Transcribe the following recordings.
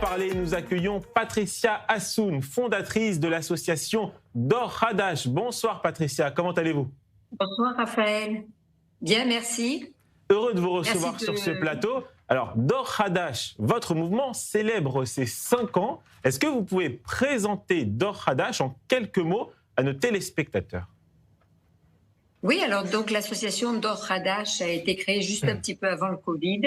parler, nous accueillons Patricia Hassoun, fondatrice de l'association Dor Hadash. Bonsoir Patricia, comment allez-vous? Bonsoir Raphaël. Bien, merci. Heureux de vous recevoir sur ce plateau. Alors, Dor Hadash, votre mouvement célèbre ses 5 ans. Est-ce que vous pouvez présenter Dor Hadash en quelques mots à nos téléspectateurs? Oui, alors donc l'association Dor Hadash a été créée juste un petit peu avant le Covid,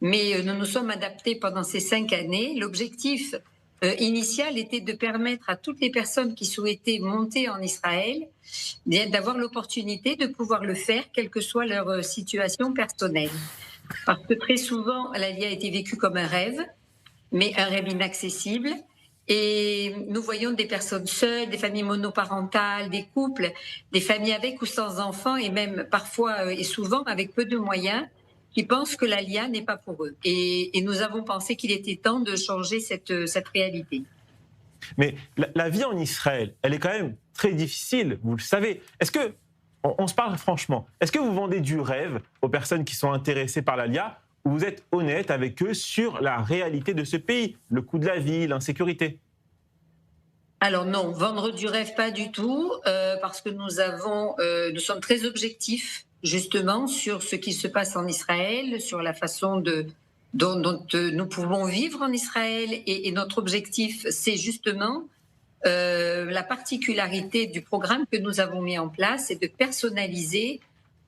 mais nous nous sommes adaptés pendant ces 5 années. L'objectif initial était de permettre à toutes les personnes qui souhaitaient monter en Israël d'avoir l'opportunité de pouvoir le faire, quelle que soit leur situation personnelle. Parce que très souvent, l'Aliyah a été vécue comme un rêve, mais un rêve inaccessible. Et nous voyons des personnes seules, des familles monoparentales, des couples, des familles avec ou sans enfants, et même parfois et souvent avec peu de moyens, qui pensent que l'Aliyah n'est pas pour eux. Et nous avons pensé qu'il était temps de changer cette réalité. Mais la vie en Israël, elle est quand même très difficile, vous le savez. Est-ce que, on se parle franchement, est-ce que vous vendez du rêve aux personnes qui sont intéressées par l'Aliyah, ou vous êtes honnête avec eux sur la réalité de ce pays, le coût de la vie, l'insécurité? Alors non, vendre du rêve, pas du tout, parce que nous sommes très objectifs justement sur ce qui se passe en Israël, sur la façon dont nous pouvons vivre en Israël, et notre objectif, c'est justement la particularité du programme que nous avons mis en place, c'est de personnaliser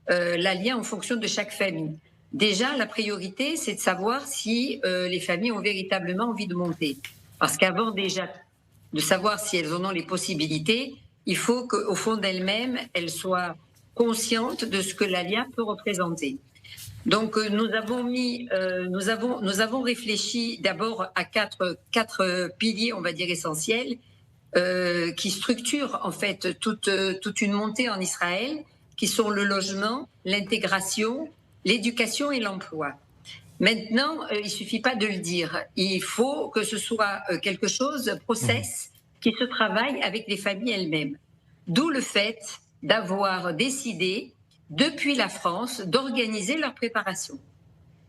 l'Aliyah en fonction de chaque famille. Déjà, la priorité, c'est de savoir si les familles ont véritablement envie de monter. Parce qu'avant déjà de savoir si elles en ont les possibilités, il faut qu'au fond d'elles-mêmes, elles soient conscientes de ce que l'Aliyah peut représenter. Donc nous avons réfléchi d'abord à quatre piliers, on va dire essentiels, qui structurent en fait toute une montée en Israël, qui sont le logement, l'intégration, l'éducation et l'emploi. Maintenant, il ne suffit pas de le dire. Il faut que ce soit quelque chose, process, qui se travaille avec les familles elles-mêmes. D'où le fait d'avoir décidé, depuis la France, d'organiser leur préparation.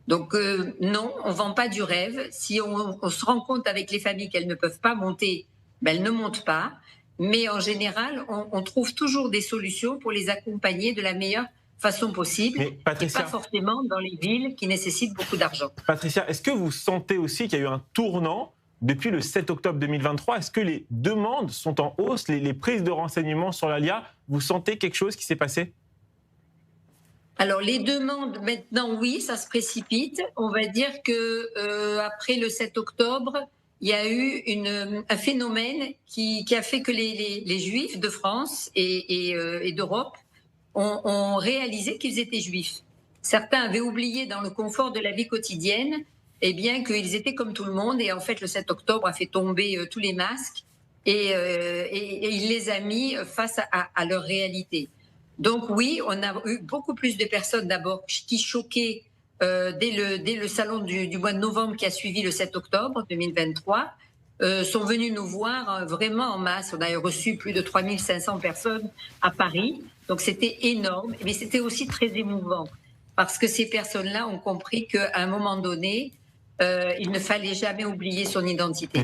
Donc non, on ne vend pas du rêve. Si on se rend compte avec les familles qu'elles ne peuvent pas monter, ben, elles ne montent pas. Mais en général, on trouve toujours des solutions pour les accompagner de la meilleure façon possible, Mais Patricia, et pas forcément dans les villes qui nécessitent beaucoup d'argent. Patricia, est-ce que vous sentez aussi qu'il y a eu un tournant depuis le 7 octobre 2023? Est-ce que les demandes sont en hausse, les prises de renseignements sur l'Aliyah? Vous sentez quelque chose qui s'est passé? Alors les demandes maintenant, oui, ça se précipite. On va dire que après le 7 octobre, il y a eu un phénomène qui a fait que les Juifs de France et d'Europe ont réalisé qu'ils étaient Juifs. Certains avaient oublié dans le confort de la vie quotidienne, eh bien qu'ils étaient comme tout le monde. Et en fait, le 7 octobre a fait tomber tous les masques et il les a mis face à leur réalité. Donc oui, on a eu beaucoup plus de personnes d'abord qui choquaient dès le salon du mois de novembre qui a suivi le 7 octobre 2023, sont venus nous voir vraiment en masse. On a reçu plus de 3500 personnes à Paris, donc c'était énorme, mais c'était aussi très émouvant, parce que ces personnes-là ont compris qu'à un moment donné, il ne fallait jamais oublier son identité.